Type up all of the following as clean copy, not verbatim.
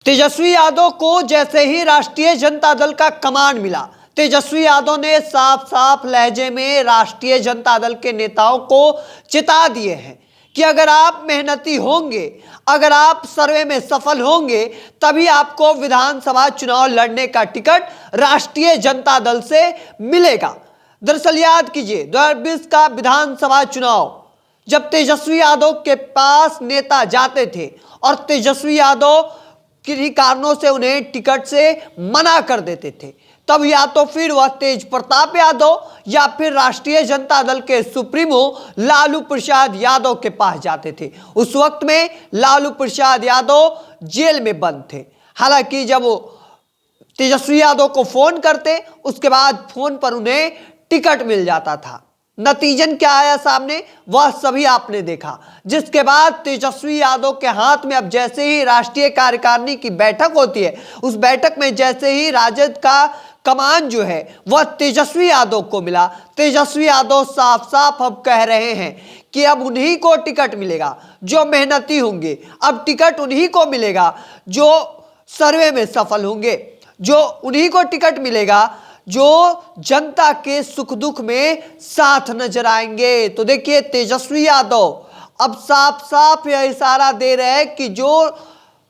तेजस्वी यादव को जैसे ही राष्ट्रीय जनता दल का कमान मिला, तेजस्वी यादव ने साफ साफ लहजे में राष्ट्रीय जनता दल के नेताओं को चिता दिए हैं कि अगर आप मेहनती होंगे, अगर आप सर्वे में सफल होंगे, तभी आपको विधानसभा चुनाव लड़ने का टिकट राष्ट्रीय जनता दल से मिलेगा। दरअसल याद कीजिए 2020 का विधानसभा चुनाव, जब तेजस्वी यादव के पास नेता जाते थे और तेजस्वी यादव किन्हीं कारणों से उन्हें टिकट से मना कर देते थे, तब या तो फिर वह तेज प्रताप यादव या फिर राष्ट्रीय जनता दल के सुप्रीमो लालू प्रसाद यादव के पास जाते थे। उस वक्त में लालू प्रसाद यादव जेल में बंद थे। हालांकि जब वो तेजस्वी यादव को फोन करते, उसके बाद फोन पर उन्हें टिकट मिल जाता था। नतीजन क्या आया सामने, वह सभी आपने देखा। जिसके बाद तेजस्वी यादव के हाथ में अब जैसे ही राष्ट्रीय कार्यकारिणी की बैठक होती है, उस बैठक में जैसे ही राजद का कमान जो है वह तेजस्वी यादव को मिला, तेजस्वी यादव साफ साफ अब कह रहे हैं कि अब उन्हीं को टिकट मिलेगा जो मेहनती होंगे, अब टिकट उन्हीं को मिलेगा जो सर्वे में सफल होंगे, जो उन्हीं को टिकट मिलेगा जो जनता के सुख दुख में साथ नजर आएंगे। तो देखिए तेजस्वी यादव अब साफ साफ यह इशारा दे रहे हैं कि जो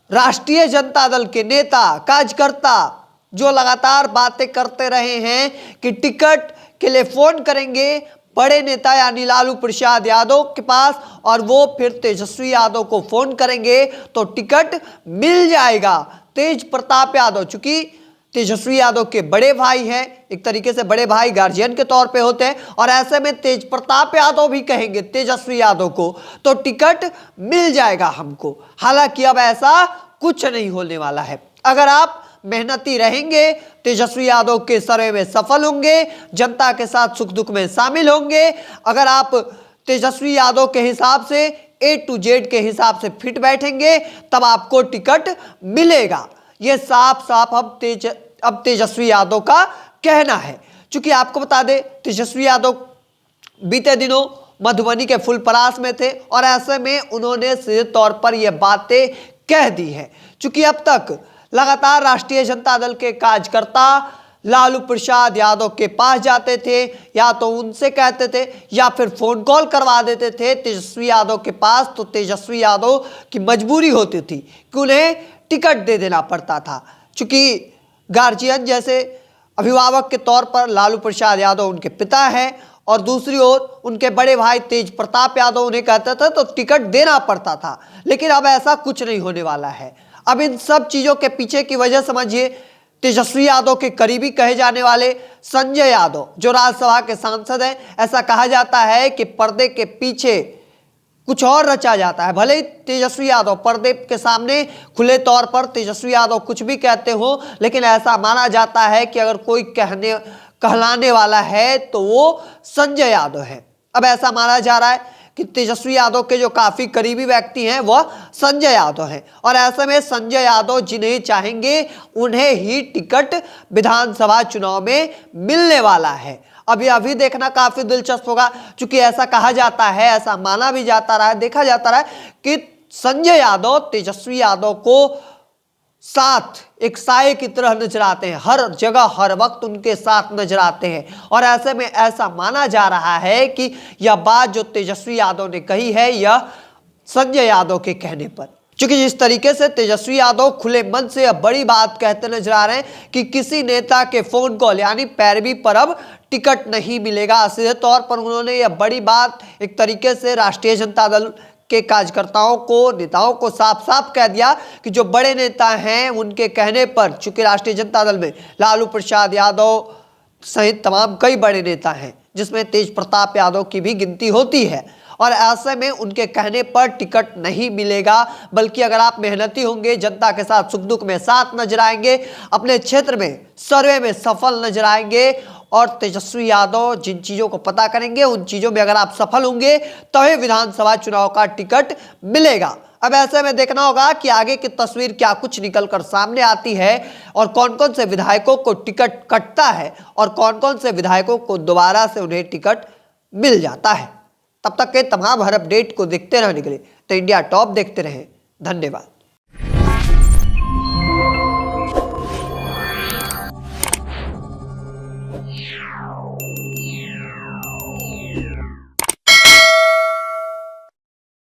राष्ट्रीय जनता दल के नेता कार्यकर्ता जो लगातार बातें करते रहे हैं कि टिकट के लिए फोन करेंगे बड़े नेता यानी लालू प्रसाद यादव के पास और वो फिर तेजस्वी यादव को फोन करेंगे तो टिकट मिल जाएगा। तेज प्रताप यादव, चूंकि तेजस्वी यादव के बड़े भाई हैं, एक तरीके से बड़े भाई गार्जियन के तौर पे होते हैं, और ऐसे में तेज प्रताप यादव भी कहेंगे तेजस्वी यादव को तो टिकट मिल जाएगा हमको। हालांकि अब ऐसा कुछ नहीं होने वाला है। अगर आप मेहनती रहेंगे, तेजस्वी यादव के सर्वे में सफल होंगे, जनता के साथ सुख दुख में शामिल होंगे, अगर आप तेजस्वी यादव के हिसाब से A to Z के हिसाब से फिट बैठेंगे, तब आपको टिकट मिलेगा। यह साफ साफ अब तेजस्वी यादव का कहना है। चूंकि आपको बता दें तेजस्वी यादव बीते दिनों मधुबनी के फुलपरास में थे और ऐसे में उन्होंने सीधे तौर पर यह बातें कह दी है। चूंकि अब तक लगातार राष्ट्रीय जनता दल के कार्यकर्ता लालू प्रसाद यादव के पास जाते थे, या तो उनसे कहते थे या फिर फोन कॉल करवा देते थे तेजस्वी यादव के पास, तो तेजस्वी यादव की मजबूरी होती थी कि उन्हें टिकट दे देना पड़ता था। चूंकि गार्जियन जैसे अभिभावक के तौर पर लालू प्रसाद यादव उनके पिता हैं और दूसरी ओर उनके बड़े भाई तेज प्रताप यादव उन्हें कहते थे तो टिकट देना पड़ता था। लेकिन अब ऐसा कुछ नहीं होने वाला है। अब इन सब चीज़ों के पीछे की वजह समझिए, तेजस्वी यादव के करीबी कहे जाने वाले संजय यादव जो राज्यसभा के सांसद हैं, ऐसा कहा जाता है कि पर्दे के पीछे कुछ और रचा जाता है। भले ही तेजस्वी यादव पर्दे के सामने खुले तौर पर तेजस्वी यादव कुछ भी कहते हो, लेकिन ऐसा माना जाता है कि अगर कोई कहलाने वाला है तो वो संजय यादव है। अब ऐसा माना जा रहा है कि तेजस्वी यादव के जो काफी करीबी व्यक्ति हैं वह संजय यादव हैं, और ऐसे में संजय यादव जिन्हें चाहेंगे उन्हें ही टिकट विधानसभा चुनाव में मिलने वाला है। अब यह भी देखना काफी दिलचस्प होगा, क्योंकि ऐसा कहा जाता है, ऐसा माना भी जाता रहा है, देखा जाता रहा है कि संजय यादव तेजस्वी यादव को साथ एक साये की तरह नजर आते हैं, हर जगह हर वक्त उनके साथ नजर आते हैं। और ऐसे में ऐसा माना जा रहा है कि यह बात जो तेजस्वी यादव ने कही है यह संजय यादव के कहने पर, क्योंकि जिस तरीके से तेजस्वी यादव खुले मन से यह बड़ी बात कहते नजर आ रहे हैं कि किसी नेता के फोन कॉल यानी पैरवी पर अब टिकट नहीं मिलेगा। सीधे तौर पर उन्होंने यह बड़ी बात एक तरीके से राष्ट्रीय जनता दल के कार्यकर्ताओं को, नेताओं को साफ साफ कह दिया कि जो बड़े नेता हैं उनके कहने पर, चूंकि राष्ट्रीय जनता दल में लालू प्रसाद यादव सहित तमाम कई बड़े नेता हैं जिसमें तेज प्रताप यादव की भी गिनती होती है, और ऐसे में उनके कहने पर टिकट नहीं मिलेगा। बल्कि अगर आप मेहनती होंगे, जनता के साथ सुख दुख में साथ नजर आएंगे, अपने क्षेत्र में सर्वे में सफल नजर आएंगे और तेजस्वी यादव जिन चीज़ों को पता करेंगे उन चीज़ों में अगर आप सफल होंगे तभी विधानसभा चुनाव का टिकट मिलेगा। अब ऐसे में देखना होगा कि आगे की तस्वीर क्या कुछ निकलकर सामने आती है और कौन कौन से विधायकों को टिकट कटता है और कौन कौन से विधायकों को दोबारा से उन्हें टिकट मिल जाता है। तब तक के तमाम हर अपडेट को देखते रहने के लिए तो इंडिया टॉप देखते रहें। धन्यवाद।